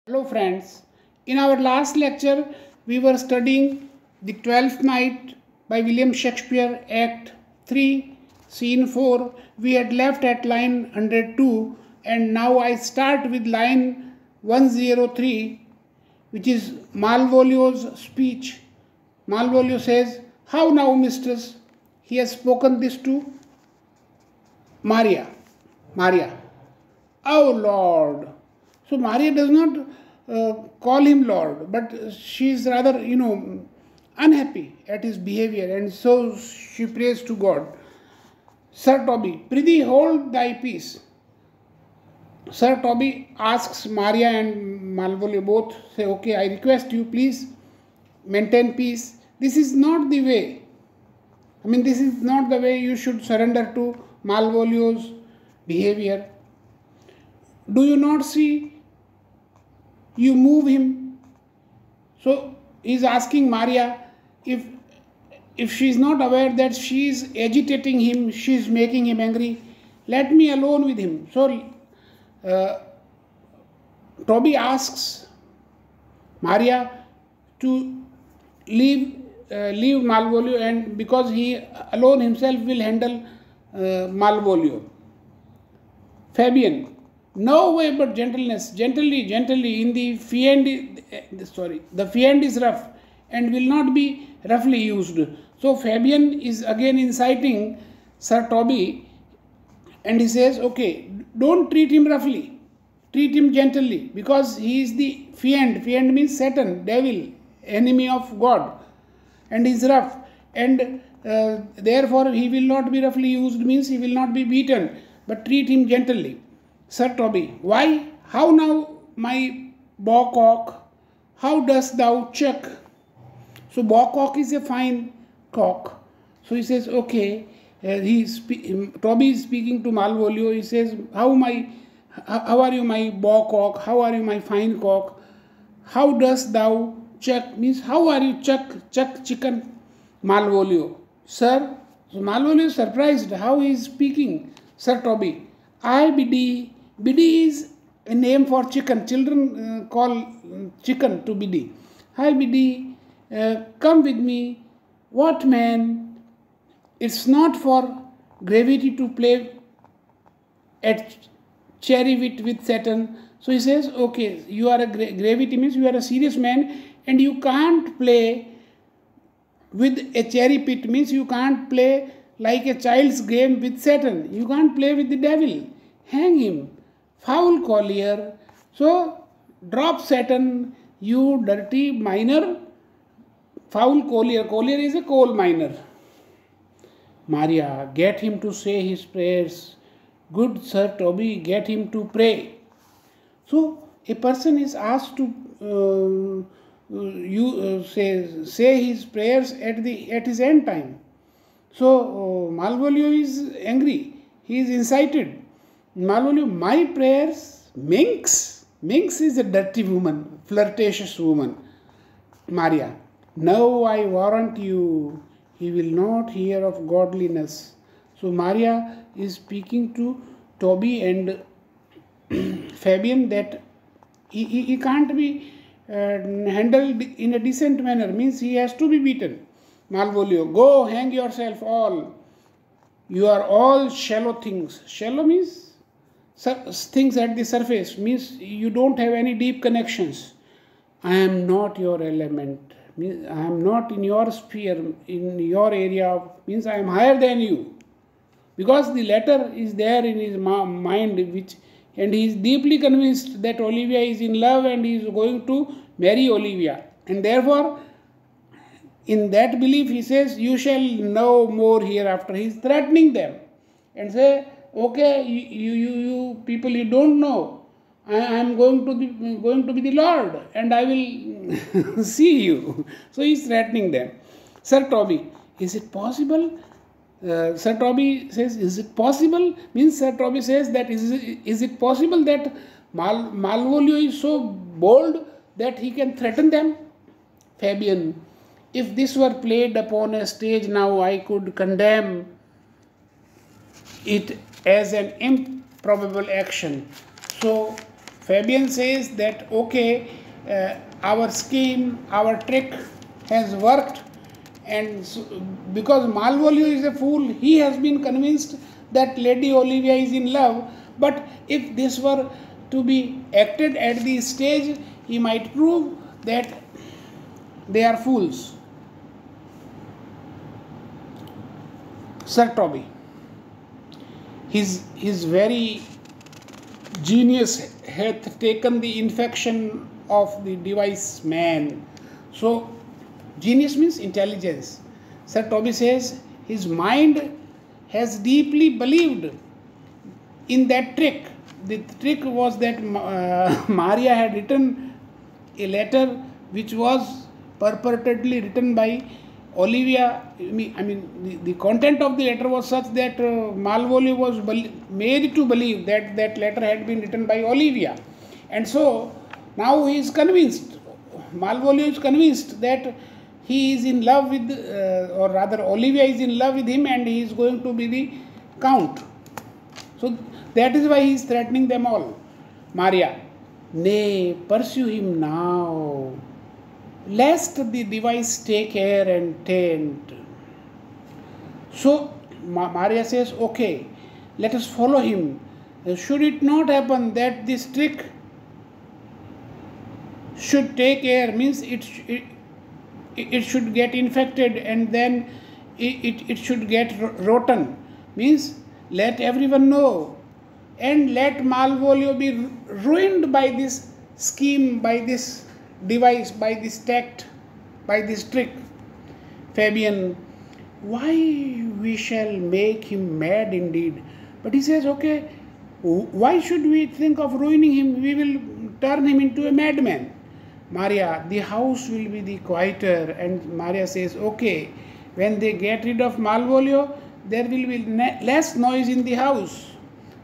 Hello friends, in our last lecture we were studying The Twelfth Night by William Shakespeare, Act 3, Scene 4. We had left at line 102 and now I start with line 103, which is Malvolio's speech. Malvolio says, "How now, mistress?" He has spoken this to Maria. Maria. "Oh Lord." So Maria does not call him Lord, but she is rather, unhappy at his behavior, and so she prays to God. "Sir Toby, prithee hold thy peace." Sir Toby asks Maria and Malvolio both, say, "Okay, I request you, please maintain peace. This is not the way. This is not the way you should surrender to Malvolio's behavior. Do you not see? You move him." So he is asking Maria if she is not aware that she is agitating him, she is making him angry. Let me alone with him. So Toby asks Maria to leave Malvolio, and because he alone himself will handle Malvolio. Fabian, "No way but gentleness, gently, in the fiend, the fiend is rough and will not be roughly used." So Fabian is again inciting Sir Toby, and he says, "Okay, don't treat him roughly, treat him gently, because he is the fiend. Fiend means Satan, devil, enemy of God, and he is rough, and therefore he will not be roughly used, means he will not be beaten, but treat him gently." Sir Toby, "Why? How now, my bawcock? How dost thou chuck?" So bawcock is a fine cock. So he says, okay, Toby is speaking to Malvolio. He says, how are you, my bawcock? How are you, my fine cock? How dost thou chuck? Means, how are you chuck chicken? Malvolio, "Sir." So Malvolio is surprised how he is speaking. Sir Toby, "I biddy." Biddy is a name for chicken. Children call chicken to biddy. "Hi biddy, come with me." "What, man? It's not for gravity to play at cherry with Satan." So he says, okay, you are a gravity means you are a serious man and you can't play with a cherry pit, means you can't play like a child's game with Satan. You can't play with the devil. Hang him. Foul collier. So drop Satan, you dirty miner. Foul collier. Collier is a coal miner. Maria, "Get him to say his prayers." Good Sir Toby, get him to pray. So a person is asked to say his prayers at his end time. So Malvolio is angry. He is incited. Malvolio, "My prayers, minx." Minx is a dirty woman, flirtatious woman. Maria, "No, I warrant you, he will not hear of godliness." So Maria is speaking to Toby and Fabian that he can't be handled in a decent manner, means he has to be beaten. Malvolio, "Go hang yourself all. You are all shallow things." Shallow means things at the surface, means you don't have any deep connections. "I am not your element, means I am not in your sphere, in your area, means I am higher than you." Because the letter is there in his mind, and he is deeply convinced that Olivia is in love and he is going to marry Olivia. And therefore, in that belief, he says, "You shall know more hereafter." He is threatening them and say, okay, you people, you don't know. I am going to be the Lord, and I will see you. So he is threatening them. Sir Toby, "Is it possible?" Sir Toby says, "Is it possible?" Means Sir Toby says that is it possible that Malvolio is so bold that he can threaten them? Fabian, "If this were played upon a stage now, I could condemn it as an improbable action." So Fabian says that okay, our scheme, our trick has worked, and so, because Malvolio is a fool, he has been convinced that Lady Olivia is in love. But if this were to be acted at the stage, he might prove that they are fools. Sir Toby, his very genius hath taken the infection of the device man. So genius means intelligence. Sir Toby says his mind has deeply believed in that trick. The trick was that Maria had written a letter which was purportedly written by Olivia. I mean, the content of the letter was such that Malvolio was made to believe that that letter had been written by Olivia. And so now he is convinced, Malvolio is convinced that he is in love with, or rather Olivia is in love with him, and he is going to be the count. So that is why he is threatening them all. Maria, nay, pursue him now, lest the device take air and taint. So Maria says, okay, let us follow him. Should it not happen that this trick should take air, means it should get infected, and then it should get rotten, means let everyone know, and let Malvolio be ruined by this scheme, by this device, by this tact, by this trick. Fabian, why we shall make him mad indeed? But he says, okay, why should we think of ruining him? We will turn him into a madman. Maria, the house will be the quieter. And Maria says, okay, when they get rid of Malvolio, there will be less noise in the house.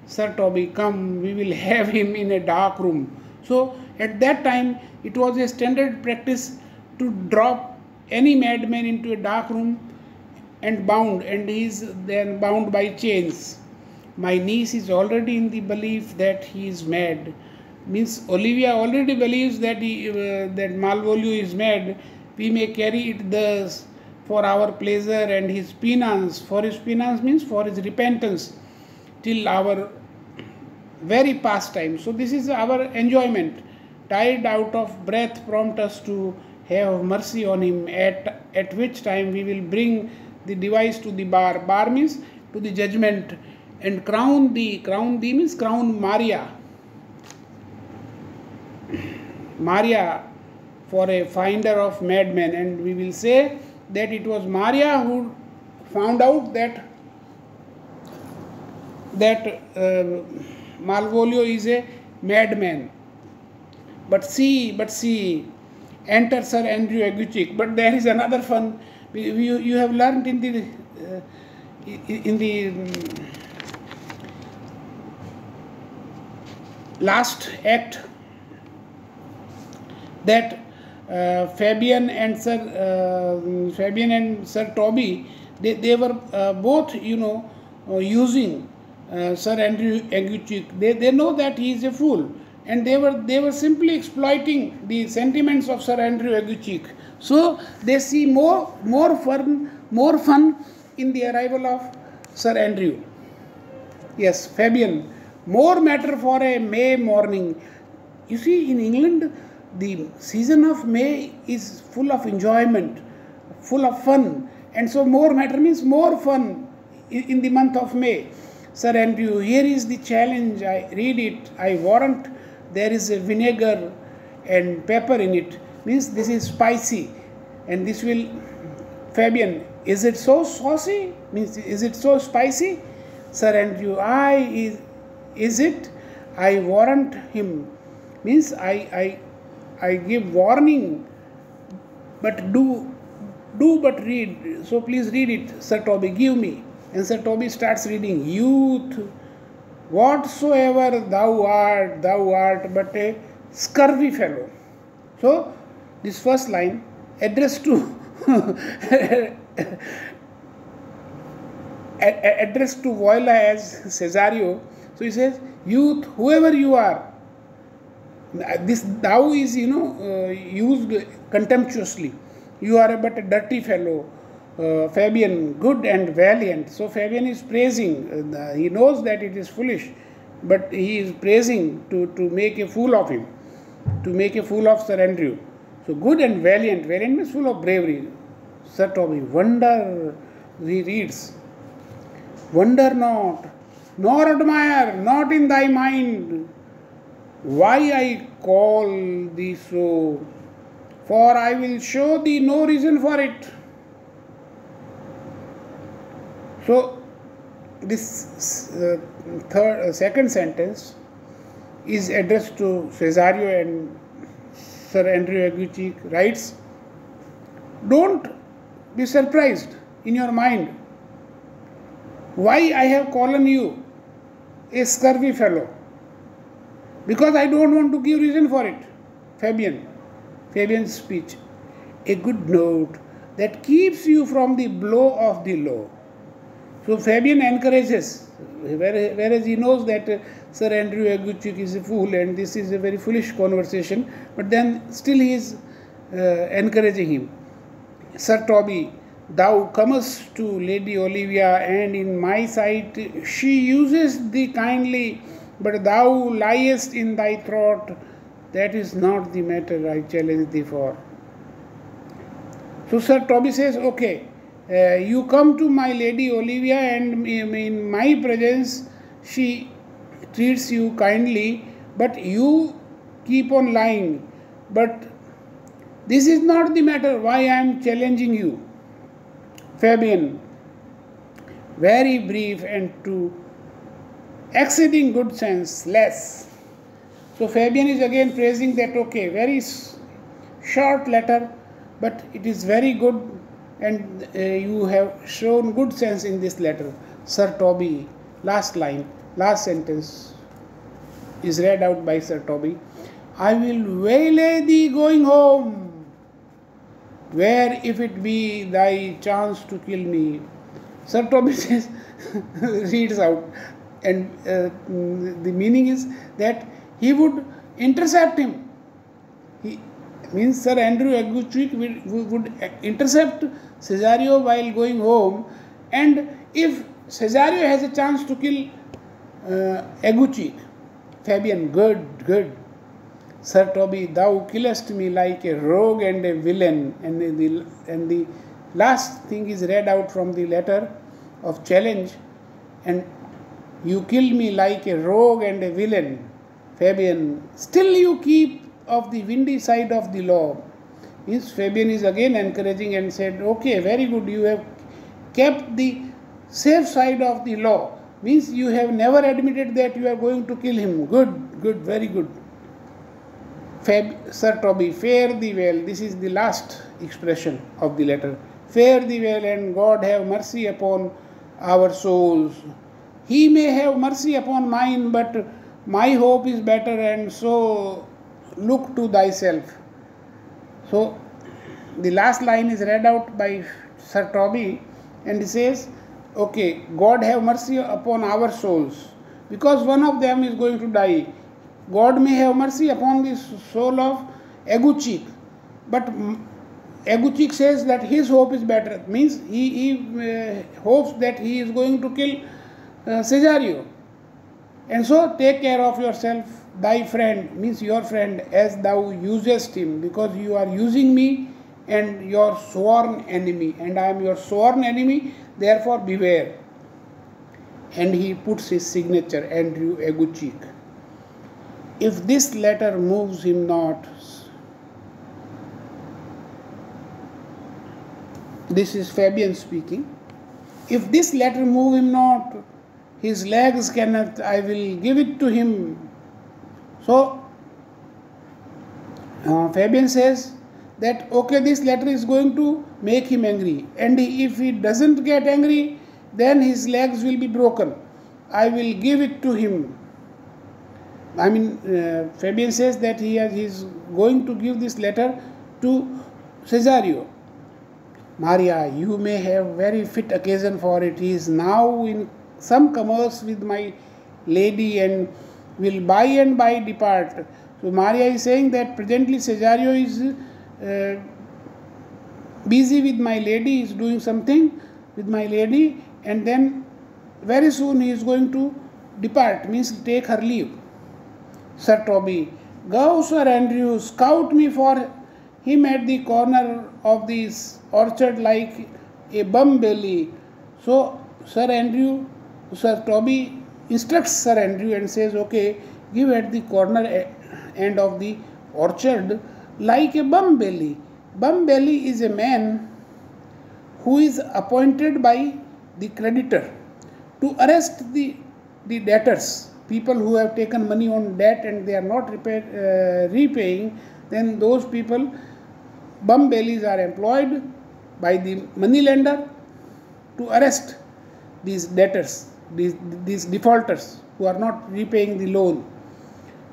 Sir Toby, come, we will have him in a dark room. So at that time, it was a standard practice to drop any madman into a dark room and bound, and he is then bound by chains. My niece is already in the belief that he is mad. Means Olivia already believes that that Malvolio is mad. We may carry it thus for our pleasure and his penance. For his penance means for his repentance, till our very pastime. So this is our enjoyment. Tired out of breath, prompt us to have mercy on him, at which time we will bring the device to the bar. Bar means to the judgment, and crown means crown Maria for a finder of madmen, and we will say that it was Maria who found out that Malvolio is a madman. But see, enter Sir Andrew Aguecheek. But there is another fun. You have learned in the last act that Fabian and Sir Toby, they were both using Sir Andrew Aguecheek. They know that he is a fool, and they were simply exploiting the sentiments of Sir Andrew Aguecheek. So they see more fun in the arrival of Sir Andrew. Yes, Fabian, more matter for a May morning. You see, in England, the season of May is full of enjoyment, full of fun, and so more matter means more fun in the month of May. Sir Andrew, here is the challenge. I read it. I warrant there is a vinegar and pepper in it. Means this is spicy, and this will. Fabian, is it so saucy? Means is it so spicy? Sir Andrew, is it? I warrant him. Means I give warning, but do but read. So please read it, Sir Toby, give me. And Sir Toby starts reading. Youth, whatsoever thou art but a scurvy fellow. So this first line addressed to addressed to Viola as Cesario. So he says, youth, whoever you are, This thou is, used contemptuously. You are but a dirty fellow, Fabian, good and valiant. So Fabian is praising. He knows that it is foolish, but he is praising to make a fool of him, to make a fool of Sir Andrew. So good and valiant. Valiant means full of bravery. Sir Toby, wonder, he reads, wonder not, nor admire, not in thy mind, why I call thee so, for I will show thee no reason for it. So, this second sentence is addressed to Cesario, and Sir Andrew Aguecheek writes, don't be surprised in your mind why I have called you a scurvy fellow, because I don't want to give reason for it. Fabian's speech, a good note that keeps you from the blow of the law. So Fabian encourages, whereas he knows that Sir Andrew Aguecheek is a fool and this is a very foolish conversation, but then still he is encouraging him. Sir Toby, thou comest to Lady Olivia, and in my sight she uses thee kindly, but thou liest in thy throat. That is not the matter I challenge thee for. So Sir Toby says, okay, you come to my Lady Olivia, and in my presence she treats you kindly, but you keep on lying. But this is not the matter why I am challenging you. Fabian, very brief and to exceeding good sense, less. So Fabian is again praising that, okay, very short letter, but it is very good, and you have shown good sense in this letter. Sir Toby, last line, last sentence is read out by Sir Toby. I will waylay thee going home, where if it be thy chance to kill me. Sir Toby says, reads out, and the meaning is that he would intercept him. He means Sir Andrew Aguecheek would intercept Cesario while going home, and if Cesario has a chance to kill Aguecheek, Fabian, good. Sir Toby, thou killest me like a rogue and a villain. And the last thing is read out from the letter of challenge, and you kill me like a rogue and a villain. Fabian, still you keep of the windy side of the law. Means Fabian is again encouraging and said, okay, very good, you have kept the safe side of the law. Means you have never admitted that you are going to kill him. Good, very good. Sir Toby, fare thee well. This is the last expression of the letter. Fare thee well, and God have mercy upon our souls. He may have mercy upon mine, but my hope is better, and so look to thyself. So the last line is read out by Sir Toby, and he says, okay, God have mercy upon our souls, because one of them is going to die. God may have mercy upon the soul of Aguecheek, but Aguecheek says that his hope is better. Means he hopes that he is going to kill Cesario. And so take care of yourself, thy friend, means your friend, as thou usest him, because you are using me and your sworn enemy, and I am your sworn enemy, therefore beware. And he puts his signature, Andrew Aguecheek. If this letter moves him not, this is Fabian speaking, if this letter move him not, his legs cannot, I will give it to him. So Fabian says that, okay, this letter is going to make him angry, and if he doesn't get angry, then his legs will be broken. I will give it to him. Fabian says that he is going to give this letter to Cesario. Maria, you may have very fit occasion for it. He is now in some commerce with my lady, and will by and by depart. So Maria is saying that presently Cesario is busy with my lady, is doing something with my lady, and then very soon he is going to depart, means take her leave. Sir Toby, go, Sir Andrew, scout me for him at the corner of this orchard like a bum belly. So Sir Toby instructs Sir Andrew and says, okay, give at the corner end of the orchard like a bum belly. Bum belly is a man who is appointed by the creditor to arrest the debtors, people who have taken money on debt and they are not repaying. Then those people, bum bellies, are employed by the money lender to arrest these debtors, these defaulters who are not repaying the loan.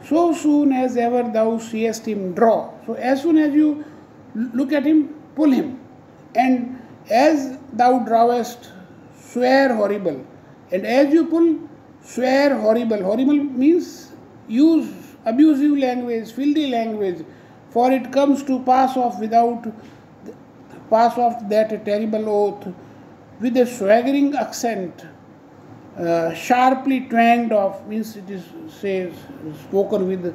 So soon as ever thou seest him, draw. So as soon as you look at him, pull him. And as thou drawest, swear horrible. And as you pull, swear horrible. Horrible means use abusive language, filthy language, for it comes to pass off that terrible oath with a swaggering accent, sharply twanged off, means it is spoken with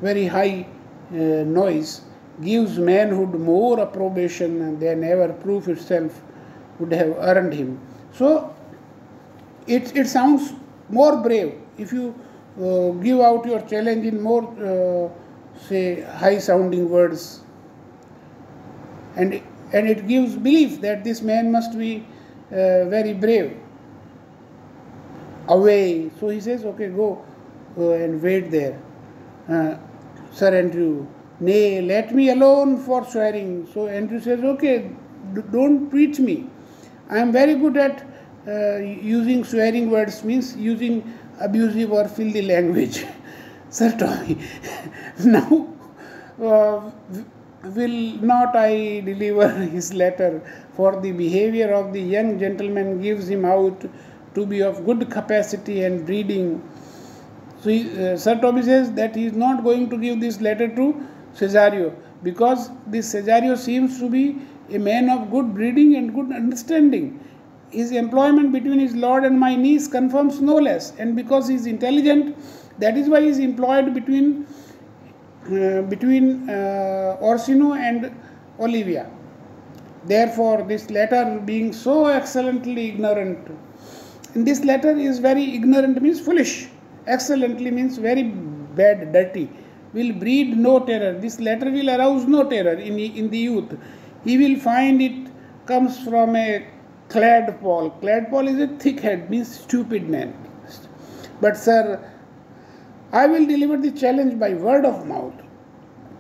very high noise, gives manhood more approbation than ever proof itself would have earned him. So it sounds more brave if you give out your challenge in more high sounding words, and it gives belief that this man must be very brave. Away. So he says, okay, go and wait there. Sir Andrew, nay, let me alone for swearing. So Andrew says, okay, don't preach me. I am very good at using swearing words, means using abusive or filthy language. Sir Tommy, now will not I deliver his letter, for the behavior of the young gentleman gives him out to be of good capacity and breeding. So Sir Toby says that he is not going to give this letter to Cesario, because this Cesario seems to be a man of good breeding and good understanding. His employment between his lord and my niece confirms no less, and because he is intelligent, that is why he is employed between Orsino and Olivia. Therefore, this letter being so excellently ignorant, and this letter is very ignorant, means foolish. Excellently means very bad, dirty. Will breed no terror. This letter will arouse no terror in the youth. He will find it comes from a cladpole. Cladpole is a thick head, means stupid man. But sir, I will deliver the challenge by word of mouth.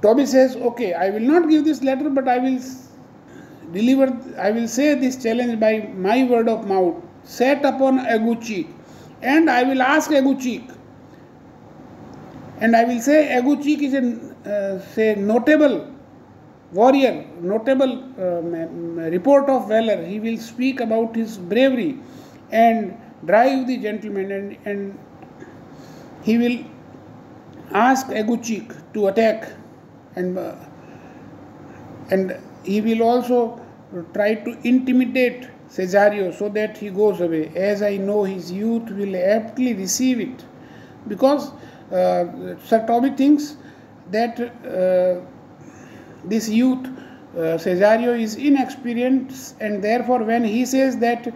Toby says, okay, I will not give this letter, but I will say this challenge by my word of mouth, set upon Aguchi, and I will ask Aguchi, and I will say Aguchi is a notable warrior, notable report of valor. He will speak about his bravery and drive the gentleman, and he will ask Aguchi to attack, and he will also try to intimidate Cesario so that he goes away, as I know his youth will aptly receive it, because Sir Toby thinks that this youth Cesario is inexperienced, and therefore when he says that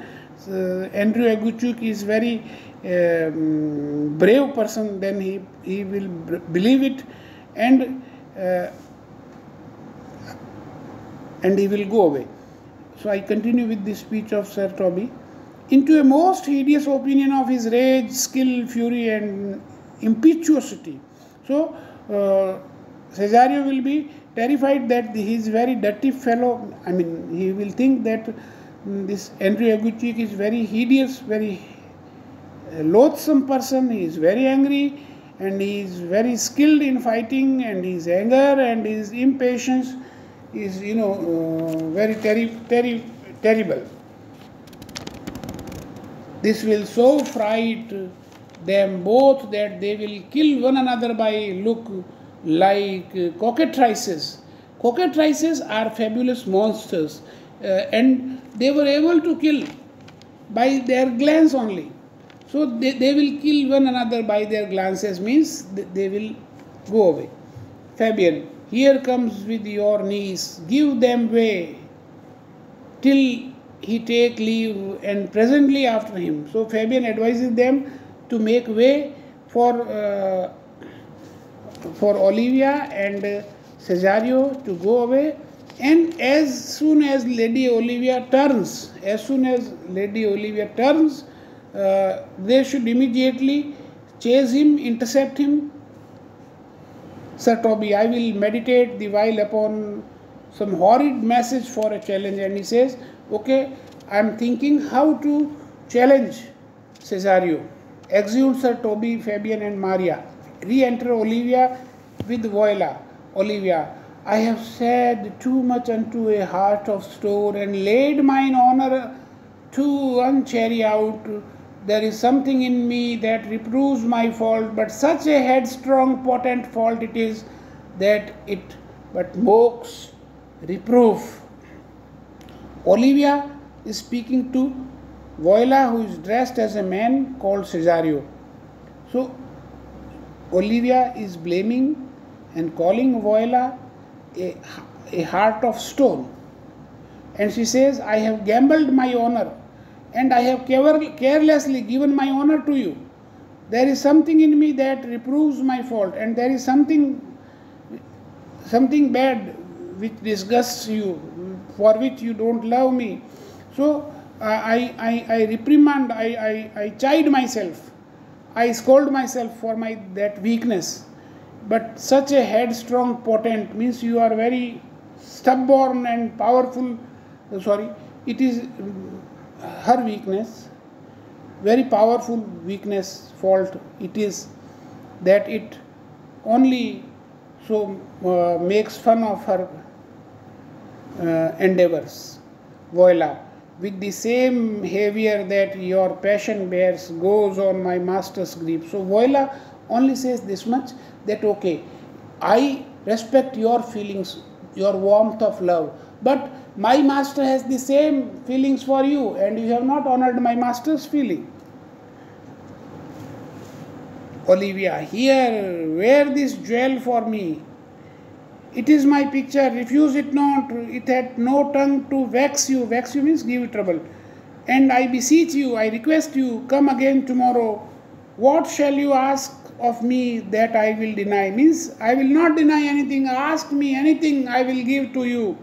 Andrew Aguchuk is very brave person, then he will believe it, and he will go away. So I continue with the speech of Sir Toby. Into a most hideous opinion of his rage, skill, fury, and impetuosity. So Cesario will be terrified that he is very dirty fellow. I mean, he will think that this Andrew Aguchik is very hideous, very loathsome person. He is very angry, and he is very skilled in fighting, and his anger and his impatience is, very terrible. This will so fright them both that they will kill one another by look like cockatrices. Cockatrices are fabulous monsters, and they were able to kill by their glance only. So they will kill one another by their glances, means they will go away. Fabian, here comes with your niece, give them way till he take leave and presently after him. So Fabian advises them to make way for Olivia and Cesario to go away, and as soon as Lady Olivia turns, they should immediately chase him, intercept him. Sir Toby, I will meditate the while upon some horrid message for a challenge. And he says, okay, I am thinking how to challenge Cesario. Exeunt Sir Toby, Fabian and Maria. Re-enter Olivia with Voila. Olivia, I have said too much unto a heart of stone, and laid mine honour to unchary out. There is something in me that reproves my fault, but such a headstrong, potent fault it is, that it but mocks reproof. Olivia is speaking to Voila, who is dressed as a man called Cesario. So Olivia is blaming and calling Voila a heart of stone. And she says, I have gambled my honor, and I have carelessly given my honor to you. There is something in me that reproves my fault, and there is something bad which disgusts you, for which you don't love me. So I reprimand, I chide myself, I scold myself for that weakness. But such a headstrong, potent means you are very stubborn and powerful. It is her weakness, very powerful weakness, fault. It is that it only makes fun of her endeavors. Voila, with the same behavior that your passion bears, goes on my master's grief. So Voila only says this much, that okay, I respect your feelings, your warmth of love, but my master has the same feelings for you, and you have not honored my master's feeling. Olivia, here, wear this jewel for me. It is my picture, refuse it not, it had no tongue to vex you. Vex you means give you trouble. And I beseech you, I request you, come again tomorrow. What shall you ask of me that I will deny? Means I will not deny anything. Ask me anything, I will give to you.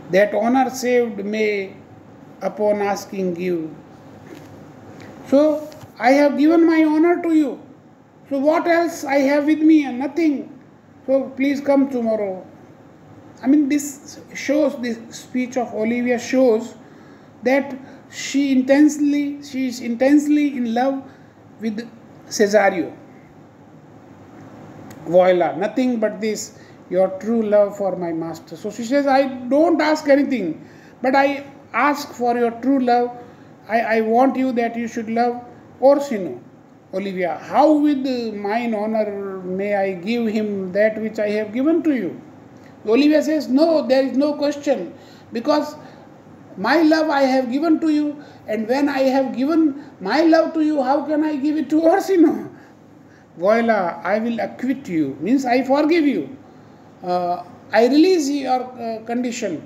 That honor saved may upon asking give. So I have given my honor to you. So what else I have with me? Nothing. So please come tomorrow. I mean, this speech of Olivia shows that she is intensely in love with Cesario. Voila, nothing but this, your true love for my master. So she says, I don't ask anything, but I ask for your true love. I want you that you should love Orsino. Olivia, how with mine honor may I give him that which I have given to you? Olivia says, no, there is no question, because my love I have given to you, and when I have given my love to you, how can I give it to Orsino? Voila, I will acquit you, means I forgive you. I release your condition.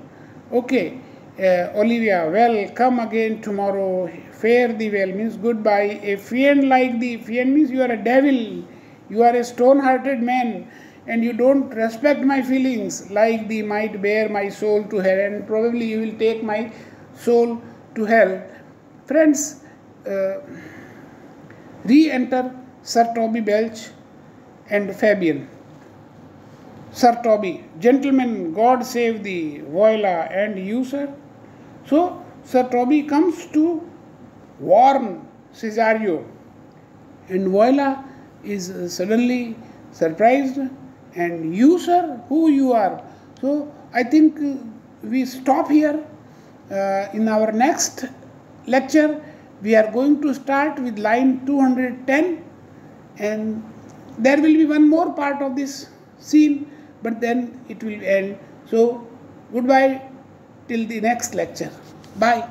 Okay, Olivia, well, come again tomorrow. Fare thee well, means goodbye. A fiend like thee, fiend means you are a devil. You are a stone-hearted man, and you don't respect my feelings. Like thee might bear my soul to hell, and probably you will take my soul to hell. Friends, re-enter Sir Toby Belch and Fabian. Sir Toby, gentlemen, God save thee, Voila, and you, sir? So, Sir Toby comes to warn Cesario, and Voila is suddenly surprised, and you, sir, who you are? So, I think we stop here. In our next lecture, we are going to start with line 210, and there will be one more part of this scene, but then it will end. So goodbye till the next lecture. Bye.